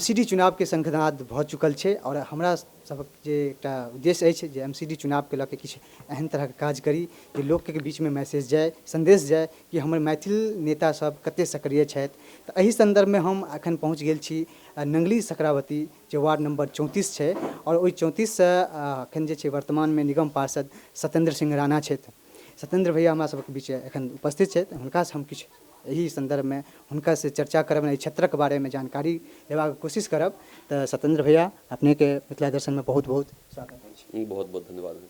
MCD चुनाव के संघनाद भऽ चुकल छै और हमरा सबक जे एकटा उद्देश्य अछि जे एमसीडी चुनाव के लऽ के किछु एहन तरहक काज करी जे लोकके बीच में मैसेज जाय, संदेश जाय कि हमर मैथिल नेता सब कते सक्रिय छथि। तऽ एहि संदर्भ में हम अखन पहुँच गेल छी नंगली सकरावती जे वार्ड नंबर 34 छै और ओहि 34 से अखन जे छै वर्तमान में निगम पार्षद सत्येंद्र सिंह राणा छथि। सत्येंद्र भैया हमरा सबके बीच एखन उपस्थित छथि। हुनका से हम किछु यही संदर्भ में हुनका से चर्चा करब, एहि क्षेत्रक बारे में जानकारी लेबाक कोशिश करब। तो सत्येंद्र भैया अपने के मिथिला दर्शन में बहुत बहुत स्वागत है। बहुत बहुत धन्यवाद।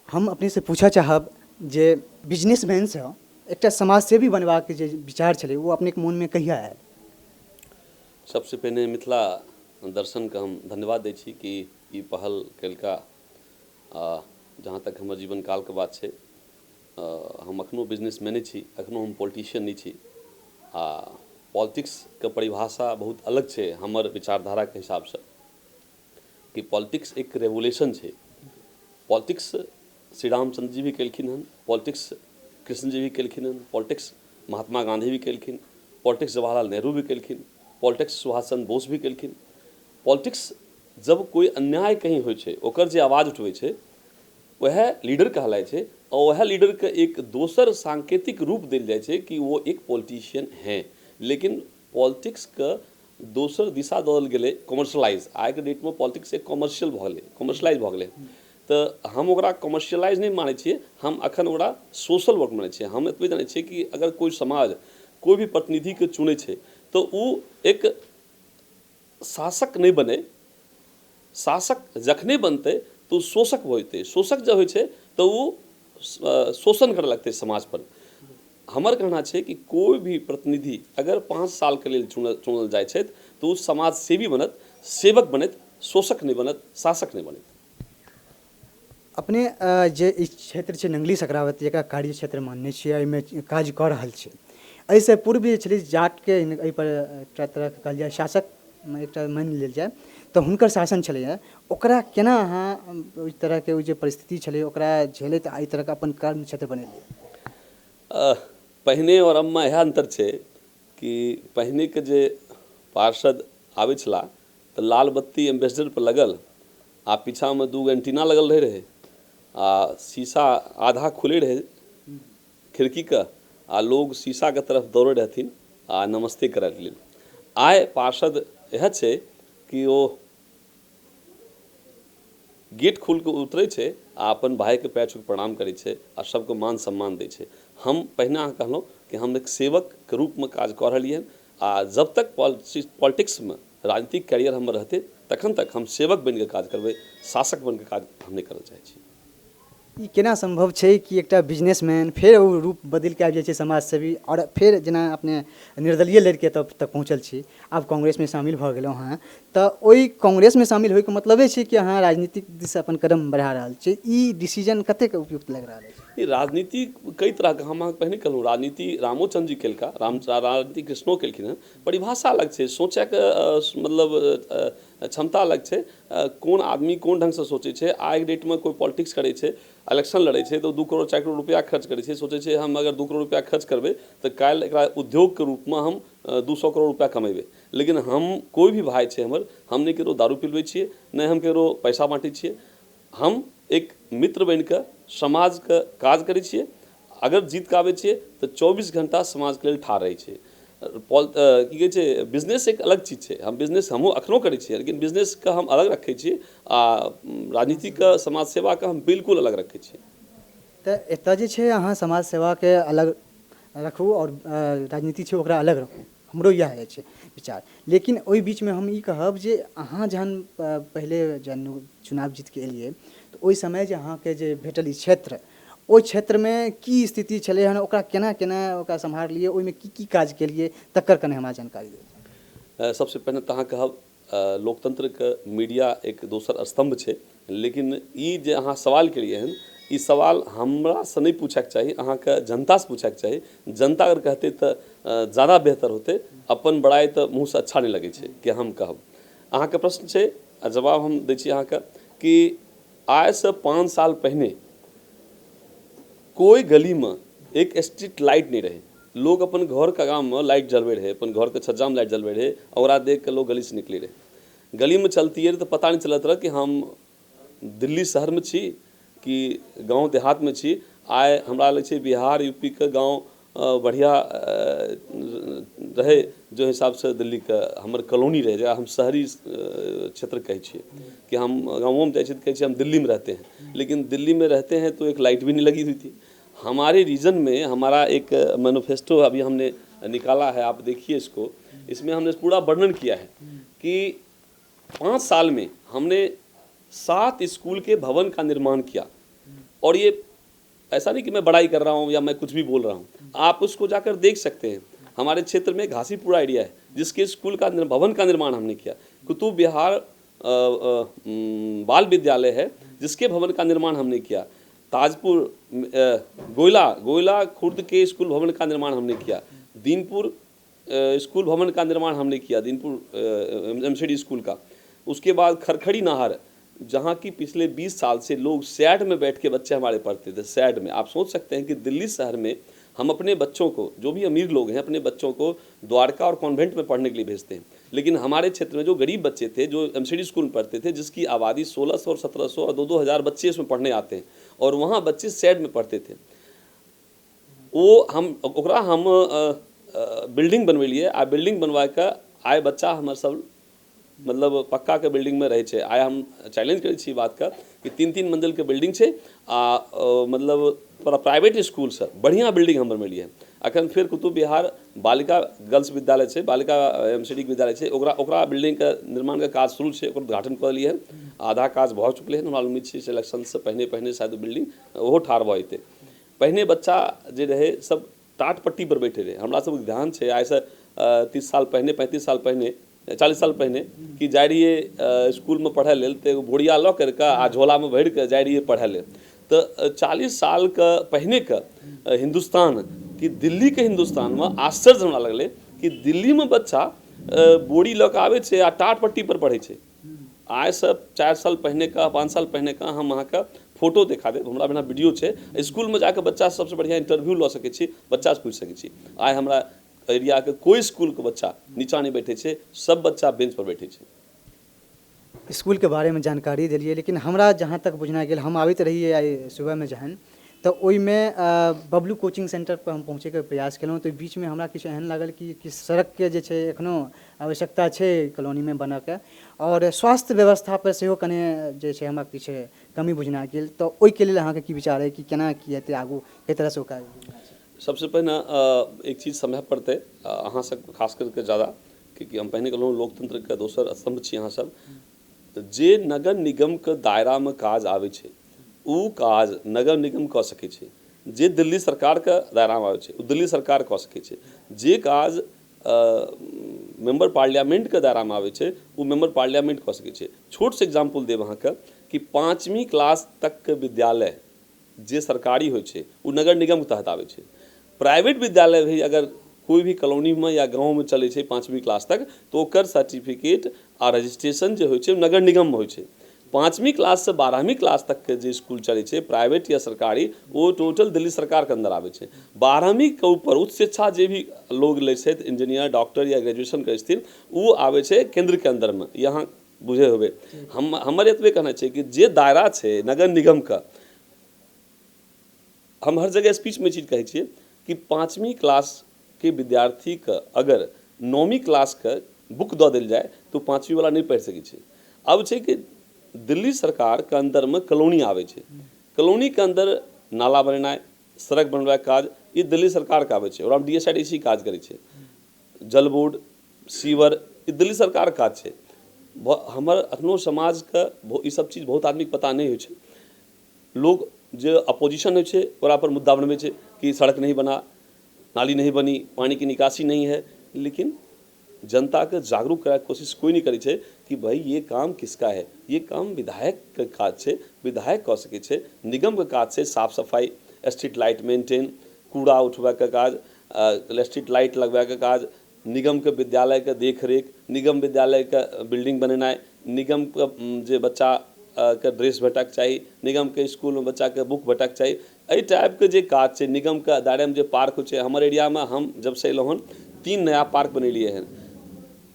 हम अपने से पूछा चाहब जे बिजनेसमैन से एकटा समाजसेवी बनबाक जे विचार छलै वो अपने के मन में कहिया आयल? सबसे पहले मिथिला दर्शन का हम धन्यवाद दै छी कि ई पहल कलका। जहाँ तक हमर जीवन काल के बात छै, हम अखनो बिजनेसमैने छी, अखनो हम पॉलिटिशियन नहीं छी। पॉलिटिक्स के परिभाषा बहुत अलग छै हमर विचारधारा के हिसाब से कि पॉलिटिक्स एक रेवोल्यूशन छै। पॉलिटिक्स श्री रामचंद्र जी भी केलखिन हन, पॉलिटिक्स कृष्ण जी भी केलखिन हन, पॉलिटिक्स महात्मा गांधी भी केलखिन, पॉलिटिक्स जवाहरलाल नेहरू भी केलखिन, पॉलिटिक्स सुभाष चंद्र बोस भी केलखिन। पॉलिटिक्स जब कोई अन्याय कहीं होइ छै ओकर जे आवाज उठबै छै वह लीडर कहलाय छै और वह लीडर के एक दोसर सांकेतिक रूप देल जाय छै कि वो एक पॉलिटिशियन है। लेकिन पॉलिटिक्स का दोसर दिशा दल गेलै कॉमर्शलाइज। आइ के डेट में पॉलिटिक्स एक कॉमर्शियल भऽ गेलै, कॉमर्शलाइज भऽ गेलै। तो हम ओकरा कॉमर्शियलाइज नहीं मानै छियै, हम अखन ओकरा सोशल वर्क मानै छियै। हम एतबे जानै छियै कि अगर कोई समाज कोई भी प्रतिनिधि के चुनै छै तो वो एक शासक नहीं बने, शासक जखने बनते तो शोषक होते, शोषक जब होइ छै तो वो शोषण करे लगते समाज पर। हमर कहना छै कि कोई भी प्रतिनिधि अगर 5 साल के लिए चुनल जाय छै तो समाज सेवी बनत, सेवक बनत, शोषक नहीं बनत, शासक नहीं बनत। अपने जे ई क्षेत्र छै नंगली सकरावती एकरा कार्य क्षेत्र मानने छियै, एहिमे काज कऽ रहल छै। एहिसँ पूर्व जे छलै जाटके एहि पर एकटा तरह कहल जाय शासक एकटा मानि लेल जाय तऽ हुनकर शासन छलैए, ओकरा केना अहाँ ओहि तरहके ओ जे परिस्थिति छलै ओकरा झेलैत एहि तरहके अपन कर्म क्षेत्र बनेलियै? पहिने और अब में यह अंतर छै कि पहिने के जे पार्षद आबै छला तऽ लाल बत्ती एम्बेसडर पर लगल आ पीछा में 2 एंटीना लगल रहे शीशा आधा खुले रहे खिड़की का आ लोग शीशा के तरफ दौड़े रहथिन आ नमस्ते करे लेल। आइ पार्षद यह छै कि वो गेट खोल के उतरे छै आ अपन भाई के पैर छू प्रणाम करे छै आ सबको मान सम्मान दै छै। हम पहिने अहाँ कहलहुँ कि हम एक सेवक के रूप में काज कऽ रहलियै आ जब तक पॉलिटिक्स में राजनीतिक कैरियर हमर रहते तखन तक हम सेवक बन के काज करबै, शासक बन के काज हम नहीं करल चाहै छी। ई केना संभव छै कि एकटा बिजनेसमैन फेर ओ रूप बदलि कऽ आबि जाइ छै समाजसेवी और फेर जेना अपने निर्दलीय लड़ि कऽ तब तक पहुँचल छी, आब कांग्रेस में शामिल भऽ गेलहुँ हँ, तऽ ओहि कांग्रेस में शामिल होइके मतलबे छै कि अहाँ राजनीतिक दिस अपन कदम बढ़ा रहल छी। ई डिसीजन कतेक उपयुक्त लागि रहल अछि? राजनीति कई तरह के हम पहिने कहलहुँ राजनीति रामोचंद्र जी केलका, राजनीति कृष्णो केलखिन हँ। परिभाषा अलग छै, सोचे के मतलब क्षमता अलग छै। कौन आदमी कोन ढंग से सोचे छै। आइ डेट में कोई पॉलिटिक्स करे छै, इलेक्शन लड़े छै तो 2 करोड़ 4 करोड़ रुपया खर्च करे छै, सोचे छै हम अगर 2 करोड़ रुपया खर्च करबै तो काल्हि एकरा उद्योग के रूप में हम 200 करोड़ रुपया कमेबै। लेकिन हम कोई भी भाई छै हमर, हम नहीं ककरो दारू पिलबै छियै, नहीं हम ककरो पैसा बाँटै छियै। हम एक मित्र बन के समाज के काज करै छियै। अगर जीत के आबै छियै तो 24 घंटा समाज के लेल ठाढ़ रहै छियै। की कहै छै बिजनेस एक अलग चीज छै। हम बिजनेस हमहूँ अखनो करै छियै, लेकिन बिजनेस के हम अलग रखै छियै आ राजनीति के समाज सेवा के हम बिल्कुल अलग रखै छियै। तऽ एतऽ जे छै अहाँ समाज सेवाके अलग रखू और राजनीति छै ओकरा अलग रखू, हमरो इएह अछि विचार। लेकिन ओहि बीचमे हम ई कहब जे अहाँ जहन पहिले जहन चुनाव जीत के एलियै तऽ ओहि समय जे अहाँके जे भेटल ई क्षेत्र, ओहि क्षेत्रमे की स्थिति छलै हन, ओकरा केना केना ओकरा सम्हारलियै, ओहिमे की काज केलियै तकर कने हमरा जानकारी दिअ। सबसे पहिने तऽ अहाँ कहब लोकतंत्र के मीडिया एक दोसर स्तंभ छै। लेकिन ई जे अहाँ सवाल केलियै हन ई सवाल हमरा से नहीं पूछक चाही, अहाँके जनता से पूछक चाही। जनता अगर कहते तो ज़्यादा बेहतर होते। अपन बड़ाई तो मुँह से अच्छा नहीं लगे छै कि हम कहब। अहाँके प्रश्न छै आ जवाब हम दै छी अहाँके कि आज से 5 साल पहले कोई गली में एक स्ट्रीट लाइट नहीं रहे। लोग अपन घर का काम में लाइट जलवे रहे, अपन घर के छज्जा में लाइट जलवे रहे, और देख के लोग गली से निकले रहे। गली में चलती है तो पता नहीं चलत रहा कि हम दिल्ली शहर में छी कि गांव देहात में छी। आए हमरा लगे छै बिहार यूपी के गांव बढ़िया रहे, जो हिसाब से दिल्ली के हमर कॉलोनी रहे, जहाँ हम शहरी क्षेत्र कहे छिए कि हम गाँवों में जाए कहे हम दिल्ली में रहते हैं, लेकिन दिल्ली में रहते हैं तो एक लाइट भी नहीं लगी हुई थी। हमारे रीजन में हमारा एक मैनिफेस्टो अभी हमने निकाला है, आप देखिए इसको। इसमें हमने पूरा वर्णन किया है कि 5 साल में हमने 7 स्कूल के भवन का निर्माण किया। और ये ऐसा नहीं कि मैं बड़ाई कर रहा हूँ या मैं कुछ भी बोल रहा हूँ, आप उसको जाकर देख सकते हैं। हमारे क्षेत्र में घासीपुरा एरिया है जिसके स्कूल का भवन का निर्माण हमने किया। कुतुब विहार बाल विद्यालय है जिसके भवन का निर्माण हमने किया। ताजपुर गोयला खुर्द के स्कूल भवन का निर्माण हमने किया। दीनपुर स्कूल भवन का निर्माण हमने किया, दीनपुर एमसीडी स्कूल का। उसके बाद खरखड़ी नाहर, जहाँ की पिछले 20 साल से लोग सैड में बैठ के बच्चे हमारे पढ़ते थे। सैड में आप सोच सकते हैं कि दिल्ली शहर में हम अपने बच्चों को, जो भी अमीर लोग हैं, अपने बच्चों को द्वारका और कॉन्वेंट में पढ़ने के लिए भेजते हैं, लेकिन हमारे क्षेत्र में जो गरीब बच्चे थे, जो एमसीडी स्कूल में पढ़ते थे, जिसकी आबादी 1600 और 1700 और 2-2 हज़ार बच्चे इसमें पढ़ने आते हैं, और वहाँ बच्चे सैड में पढ़ते थे। वो हम बिल्डिंग बनवेलिए। आ बिल्डिंग बनवा के आए बच्चा हमारे सब मतलब पक्का के बिल्डिंग में रहे छे। आए हम चैलेंज करै छी बात का कि 3-3 मंजिल के बिल्डिंग छे, मतलब थोड़ा प्राइवेट स्कूल से बढ़िया बिल्डिंग हम बनवेलिए। अखन फिर कुतुब विहार बालिका गर्ल्स विद्यालय छे, बालिका एमसीडी विद्यालय छे, ओकरा बिल्डिंग के निर्माण के काज शुरू छे, ओकर उद्घाटन कर लिए है। आधा काज भ चुकले है। हमरा उम्मीद छे इलेक्शन से पहले शायद बिल्डिंग ओहो ठार भ जेते। पहले बच्चा जे रहे सब टाट पट्टी पर बैठे रहे। हमरा सब ध्यान छे आइ से 30 साल पहले, 35 साल पहले, 40 साल पहले कि जाए रहिए स्कूल में पढ़े लेल, तो बोरिया लऽ करके आ झोला में भर के जाए रहिए पढ़े लेल। तो 40 साल का पहले का हिंदुस्तान कि दिल्ली के हिंदुस्तान में आश्चर्य हमरा लगले कि दिल्ली में बच्चा बोरी लऽ के आवे छे आ टाट पट्टी पर पढ़े छे। आइ सब 4 साल पहले का, 5 साल पहले का हम वहाँ का फोटो दिखा दे, हमरा बिना वीडियो छे। स्कूल में जाकर बच्चा सबसे बढ़िया इंटरव्यू लऽ सके छी, बच्चा से पूछ सके छी। आइ हमरा एरिया के कोई स्कूल के बच्चा नीचा नहीं बैठे छे, सब बच्चा बेंच पर बैठे छे। स्कूल के बारे में जानकारी दिलिए, लेकिन हमरा जहाँ तक बुझना गेल, हम आबैत रहिए आइ सुबह में जहन, तो ओहि में बबलू कोचिंग सेंटर पर हम पहुँचे के प्रयास केलहुँ। तो बीच में हमरा किछु एहन लागल कि सड़क के जे छै एखनो आवश्यकता छै कॉलोनी में बनऽ के, और स्वास्थ्य व्यवस्था पर सेहो कने जे छै हमरा किछु कमी बुझना गेल। तो ओहि के लेल अहाँके की विचार है कि केना की हेतै आगू, कई तरह से ओकरा? सबसे पहले एक चीज समझ पड़ते अहाँ सब खास करके ज़्यादा, क्योंकि हम पहले कहलहुँ लोकतंत्र के दोसर स्तंभ छी अहाँ सब। जे नगर निगम के दायरा में काज आवे छे उ काज नगर निगम कऽ सकै छै। जे दिल्ली सरकार के दायरा में आवे छे उ दिल्ली सरकार कऽ सकै छै। जे काज मेंबर पार्लियामेंट के दायरा में आवे छे उ मेंबर पार्लियामेंट कऽ सकै छै। छोट से एग्जाम्पल देब अहाँके कि 5वीं क्लास तक के विद्यालय जे सरकारी होइ छे उ नगर निगम के तहत आवे छे। प्राइवेट विद्यालय भी अगर कोई भी कॉलोनी में या गाँव में चले छे 5वीं क्लास तक, तो ओकर सर्टिफिकेट आ रजिस्ट्रेशन जो होइ छे नगर निगम में होइ छे। 5वीं क्लास से 12वीं क्लास तक के जे स्कूल चले छे प्राइवेट या सरकारी, वो टोटल दिल्ली सरकार के अंदर आवे छे। 12वीं के ऊपर उच्च शिक्षा जे भी लोग ले छे, इंजीनियर, डॉक्टर या ग्रेजुएशन के स्थिर, वो आवे छे केंद्र के अंदर में। यहाँ बुझे हुए हमर एतबे कहना छै कि जे दायरा छे नगर निगम का, हम हर जगह स्पीच में चीज कहे छिए कि 5वीं क्लास के विद्यार्थी का अगर 9वीं क्लास का बुक दऽ देल जाए तो 5वीं वाला नहीं पढ़ सके छे। अब छै कि दिल्ली सरकार के अंदर में कॉलोनी आवे छे, कॉलोनी के अंदर नाला बनेनाइ, सड़क बनवाए काज ये दिल्ली सरकार के आवे छे, और हम DSIDC काज करे छे। जल बोर्ड, सीवर ये दिल्ली सरकार काज छे। हमर अखनो समाज का ई सब चीज बहुत आदमी पता नहीं होइ छे। लोग जो अपोजिशन होइ छे ओकरा पर मुद्दा बनबै छे कि सड़क नहीं बना, नाली नहीं बनी, पानी की निकासी नहीं है, लेकिन जनता के जागरूक कराए कोशिश कोई नहीं करी छे कि भाई ये काम किसका है। ये काम विधायक के काज छे, विधायक कऽ सकै छे। निगम के काज छे साफ सफाई, स्ट्रीट लाइट मेंटेन, कूड़ा उठवा के काज, स्ट्रीट लाइट लगवा के काज, निगम के विद्यालय के देख रेख, निगम विद्यालय के बिल्डिंग बनेनाइ, निगम के जे बच्चा के ड्रेस भेटक चाहिए, निगम के स्कूल में बच्चा के बुक भेटक चाहिए, एहि टाइपके जे काज छै निगमके दायरामे जे पार्क होइ छै, हमर एरियामे हम जब से अयलहुँ हन 3 नया पार्क बनेलिए हन।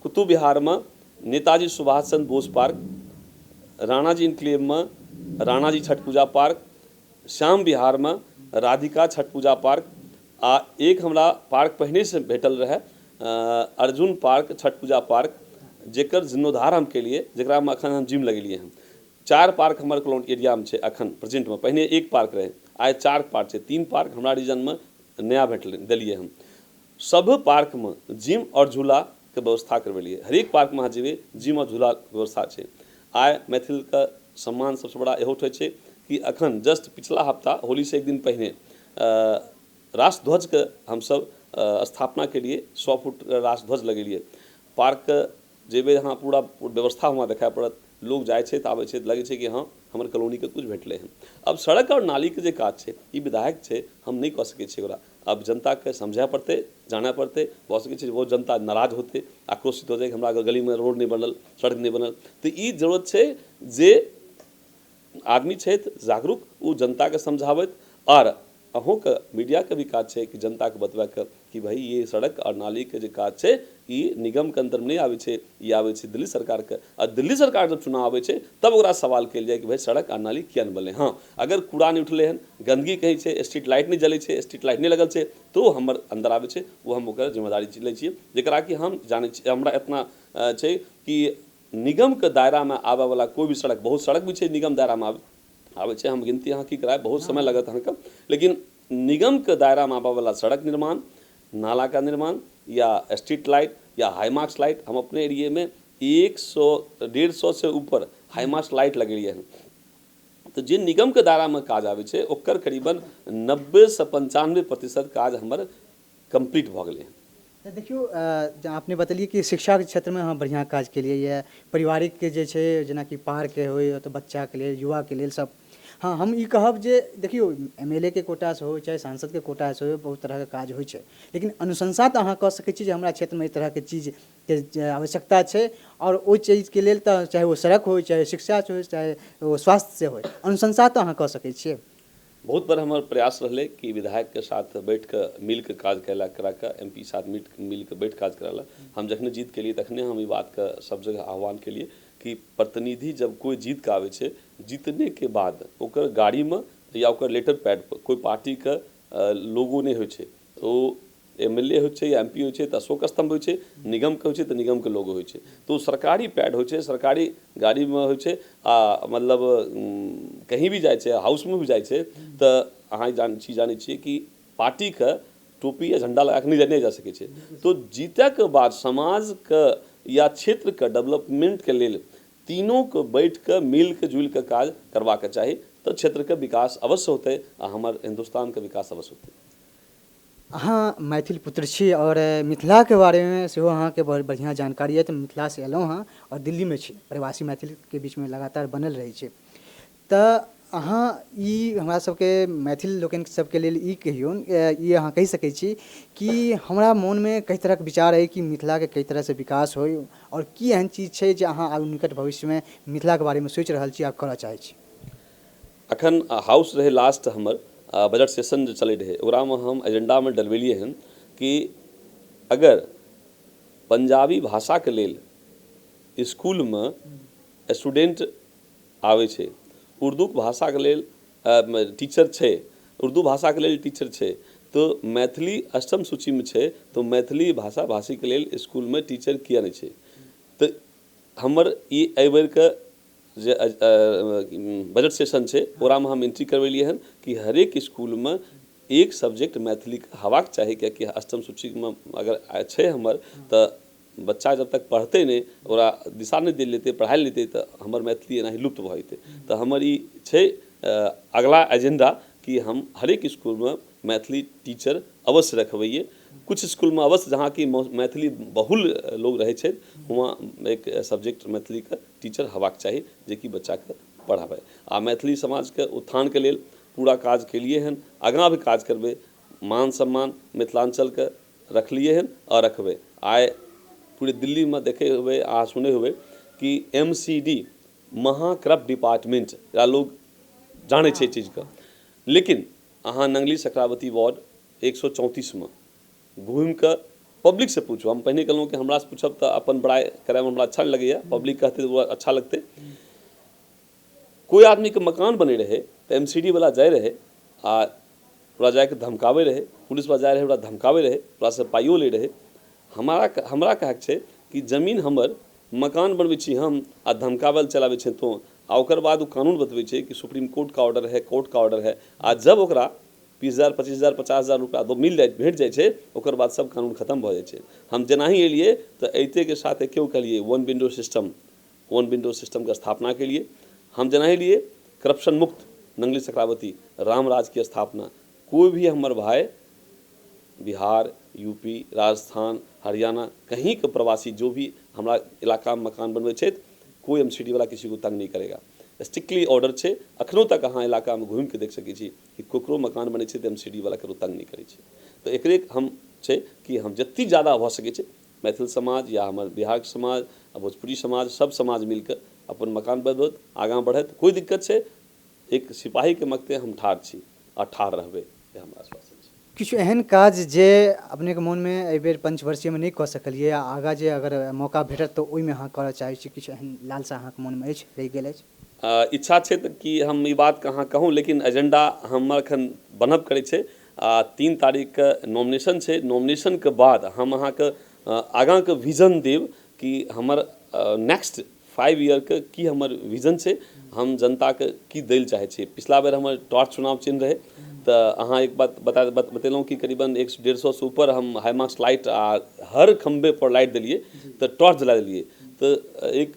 कुतुब विहार में नेताजी सुभाष चंद्र बोस पार्क, राणाजी इनक्लेव में राणाजी छठ पूजा पार्क, श्याम विहार में राधिका छठ पूजा पार्क, आ एक हमरा पार्क पहिने से भेटल रहे अर्जुन पार्क छठ पूजा पार्क, जेकर जीर्णोद्धार हम केलिए, जकरा में अखन हम जिम लगेलिए हैं। 4 पार्क हमर कॉलोनी एरिया में छै अखन प्रेजेंट में, पहिने 1 पार्क रहे, आइ 4 पार्क छै, 3 पार्क हमरा रीजन में नया भेटल देलिए हम। सब पार्क में जिम और झूला के व्यवस्था करवेलिए, हरेक पार्क में अहाँ जेबै जिम और झूला के व्यवस्था छै। आइ मैथिल का सम्मान सबसे बड़ा इहो उठै छै कि अखन जस्ट पिछला हफ्ता होली से 1 दिन पहिने राष्ट्रध्वज के हमसब स्थापना के लिए 100 फुट राष्ट्रध्वज लगेलिए। पार्क जेबै अहाँ पूरा व्यवस्था वहाँ देखाय पड़त, लोग जाए छै तऽ आबै छै, लगे छै कि हाँ हमर कॉलोनी के कुछ भेटले हैं। अब सड़क और नाली के जे काज छै ई विधायक छै, हम नहीं कह सकै छियै ओकरा, अब जनता के समझै पड़तै, जानै पड़तै। भऽ सकै छै बहुत जनता नाराज होते, आक्रोशित हो जाए कि हमरा गली में रोड नहीं बनल, सड़क नहीं बनल, तो ई जरूरत छै जे आदमी छै जागरूक, ओ जनता के समझावत, और अहों के मीडिया के भी काज छै कि जनता के बतबा के कि भाई ये सड़क और नाली के जे काज छै ई निगम के अंदर में नहीं आवे छै, ई आवे छै दिल्ली सरकार के। और दिल्ली सरकार जब चुनाव आवे छै तब ओकरा सवाल कल जाए कि भाई सड़क और नाली किया नहीं बनले। हाँ, अगर कूड़ा नहीं उठले हन, गंदगी कहीं छै, स्ट्रीट लाइट नहीं जले छै, स्ट्रीट लाइट नहीं लगल छै, तो हमर अंदर आवे छै, वो हम ओकर जिम्मेदारी लै छियै। जेकरा कि हम जाने छियै, हमरा इतना छै कि निगम के दायरा में आवे वाला कोई भी सड़क, बहुत सड़क भी छै निगम दायरा में आवे छै, हम गिनती यहाँ की कराए बहुत समय लगत अहाँके, लेकिन निगम के दायरा में आवे वाला सड़क निर्माण, नाला का निर्माण या स्ट्रीट लाइट या हाईमार्क्स लाइट, हम अपने एरिए में 100-150 से ऊपर हाईमार्क्स लाइट लगेलिए हैं। तो जे निगम के दायरा में काज आवे छै ओकर करीबन 90 से 95% काज हमर कंप्लीट भऽ गेलै हैं। तो देखियो आपने बतलिए कि शिक्षा के क्षेत्र में हाँ बढ़िया काज के लिए ये पारिवारिक के जे छै जेना कि पार्क होय तो बच्चा के लिए, युवा के लिए सब। हाँ, हम ई कहब जे देखियो एमएलए के कोटा से हो चाहे सांसद के कोटा से हो, बहुत तरह के काज होइ छै, लेकिन अनुशंसा तो अहाँ कह सकै छी जे हमरा क्षेत्र में इस तरह के चीज के आवश्यकता छै, और ओहि चीज के लेल तो चाहे वो सड़क हो, चाहे शिक्षा से हो, चाहे वो स्वास्थ्य से हो, अनुशंसा तो अहाँ कह सकै छियै। बहुत बार हमार प्रयास रहे कि विधायक के साथ बैठ कर मिल के काज करा के, एमपी साथ मिल के बैठ काज कराला। हम जखने जीत के लिए तखने हम ई बात का सब जगह आह्वान के लिए कि प्रतिनिधि जब कोई जीत के आवे छै, जीतने के बाद ओकर गाड़ी में या ओकर लेटर पैड पर कोई पार्टी का लोगो नहीं होइ छै, तो एमएलए होइ छै या एमपी होइ छै तऽ अशोक स्तंभ होइ छै, निगम के होइ छै तऽ निगम के लोगो होइ छै, तो सरकारी पैड होइ छै, सरकारी गाड़ी में होइ छै, आ मतलब कहीं भी जाए छै, हाउस में भी जाए छै तऽ अहाँ जानै छियै कि पार्टी के टोपी या झंडा लगा के नहीं जा सकै छै। तो जीतै के बाद समाज के या क्षेत्र के डेवलपमेंट के लेल तीनों के बैठ के मिल के जुल के काज करबाक चाही, तो क्षेत्र के विकास अवश्य होते आ हमर हिंदुस्तान के विकास अवश्य होते। अहाँ मैथिल पुत्र छी और मिथिला के बारे में सेहो अहाँ के बहुत बढ़िया जानकारी है, तो मिथिला से एलहुँ हाँ और दिल्ली में छी, प्रवासी मैथिल के बीच में लगातार बनल रहे छै, तऽ अहाँ ई हमरा सबके मैथिल लोकनि सबके लेल ई कहियौ, ई अहाँ कहि सकै छी कि हमरा मोन में कई तरह के विचार है कि मिथिला के कई तरह से विकास होय, और की एहन चीज छै जे अहाँ आब निकट भविष्य में मिथिला के बारे में सोचि रहल छी, आप करऽ चाहै छी। अखन हाउस रहे लास्ट हमर बजट सेशन जो चले रहे, ओकरा में हम एजेंडा में डलवेलिए हन कि अगर पंजाबी भाषा के लेल स्कूल में स्टूडेंट आवे छै, उर्दू भाषा के लेल टीचर छै, उर्दू भाषा के लेल टीचर छै, तो मैथिली अष्टम सूची में छै, तो मैथिली भाषा भाषी के लेल स्कूल में टीचर किया नहीं छै। तो हमर ई एहि बेर के जे बजट सेशन छै ओकरा में हम एंट्री करवेलिए हन कि हरेक स्कूल में एक सब्जेक्ट मैथिली के हेबाक चाही, कियाकि अष्टम सूची में अगर छै हमर तो बच्चा जब तक पढ़ते नहीं, ओकरा दिशा नहीं दे लेते, पढ़ाई लेते, तो हमर मैथिली एनाही लुप्त भऽ जेतै। तो हमर ई छै अगला एजेंडा कि हम हरेक स्कूल में मैथिली टीचर अवश्य रखबैए। कुछ स्कूल में अवश्य जहाँ की मैथिली बहुल लोग रहे छै, वहाँ एक सब्जेक्ट मैथिली का टीचर हेबाक चाही जे कि बच्चा के पढ़ाबे। आ मैथिली समाज के उत्थान के लेल पूरा काज केलिए हन, आगाँ भी काज करबे, मान सम्मान मिथिलांचल के रखलिए हन और रखबे। आइ पूरे दिल्ली में देखे हुए आ सुने हुए कि एमसीडी महा करप्ट डिपार्टमेंट या लोग जाने छे चीज का, लेकिन अहाँ नंगली सकरावती वार्ड 134 में घूमि कऽ पब्लिक से पूछू। हम पहिने कहलहुँ कि हमरा से पूछब तऽ अपन बड़ाई करैमे हमरा अच्छा नहीं लगैए, पब्लिक कहते तो अच्छा लगते। कोई आदमी के मकान बने रहे तो एमसीडी वाला जाए रहे आ ओकरा जाके धमकावे रहे, पुलिस वाला जाए रहे ओकरा धमकावे रहे, ओकरा से पाइयो ले रहे। हमरा कहक छै कि जमीन हमर, मकान बनबै छी हम आ धमकावल चलाबै छै तो आ ओकर बाद वो कानून बतबै छै कि सुप्रीम कोर्ट का ऑर्डर है, कोर्ट का ऑर्डर है। आ जब ओकरा 20,000 25,000 50,000 रुपया भेट जाइ छै, ओकर बाद सब कानून खत्म भऽ जाइ छै। हम जेना ही एलिए तो अइते के साथ क्यों कहलिए वन विंडो सिस्टम के स्थापना के लिए हम जेना ही लिए करप्शन मुक्त नंगली सकरावती रामराज की स्थापना। कोई भी हमर भाई बिहार, यूपी, राजस्थान, हरियाणा कहीं के प्रवासी जो भी हमारा इलाका में मकान बनबै छै, कोई एमसीडी वाला किसी को तंग नहीं करेगा। स्ट्रिक्टली ऑर्डर छै। अखनो तक अहाँ इलाका में घूम के देख सकै छी कि ककरो मकान बनै छै तऽ एमसीडी वाला ककरो तंग नहीं करै छै। तो एकरे हम छै कि हम जत्ती ज़्यादा भऽ सकै छै मैथिल समाज या हमर बिहार के समाज आ भोजपुरी समाज, सब समाज मिलकर अपन मकान बनबैत आगाँ बढ़त। कोई दिक्कत छै, एक सिपाही के मकते हम ठाढ़ छी आ ठाढ़ रहबै, ये हमरा आश्वासन छै। किछु एहन काज जे अपने के मन में एहि बेर पंचवर्षीय में नहीं कऽ सकलिए आ आगाँ जे अगर मौका भेटत तो ओहि में अहाँ करऽ चाहै छी, किछु एहन लालसा अहाँ के मन में अछि, रहि गेल अछि? इच्छा छै कि हम ई बात अहाँ कहूँ, लेकिन एजेंडा हमर एखन बनब करै छै। 3 तारीख के नॉमिनेशन छै। नॉमिनेशन के बाद हम अहाँ के आगाँ के विजन देव कि हमर नेक्स्ट 5 ईयर के की हमर विजन छै, हम जनता के की दै चाहै छी। पिछला बेर हमर टॉर्च चुनाव चिन्ह रहे तो अहाँ एक बात बतेलहुँ कि करीबन 100-150 से ऊपर हम हाईमार्क्स लाइट आ हर खंबे पर लाइट दिलिए, तो टॉर्च जला दिलिए। तो एक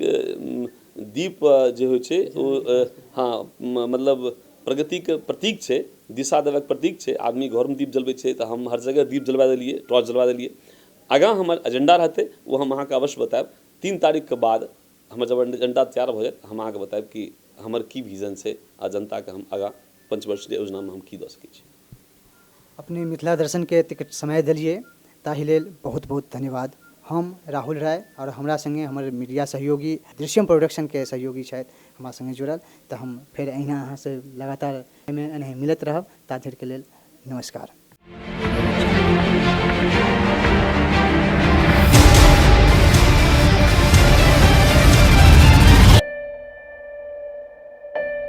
दीप जे होइ छै ओ हाँ मतलब प्रगति के प्रतीक छै, दिशा देवक प्रतीक छै। आदमी घर में दीप जलबै छै तो हम हर जगह दीप जलवा दिलिए, टॉर्च जलवा दिलिए। आगाँ हमर एजेंडा रहते वो हम अहाँ के अवश्य बताएब। 3 तारीख के बाद हमर जब एजेंडा तैयार हो जाए हम अहाँ के बताएब कि हमर की विजन छै आ जनता के हम आगाँ पंचवर्षीय योजना में हम की दऽ सकै छी। अपने मिथिला दर्शन के एतेक समय देलिए ताहि लेल बहुत बहुत धन्यवाद। हम राहुल राय और हमरा संगे हमर मीडिया सहयोगी दृश्यम प्रोडक्शन के सहयोगी छथि हमरा संगे जुड़ल। तो हम फिर अहिना अहाँ से लगातार एहिमे मिलत रहब। ता धरि के लेल नमस्कार।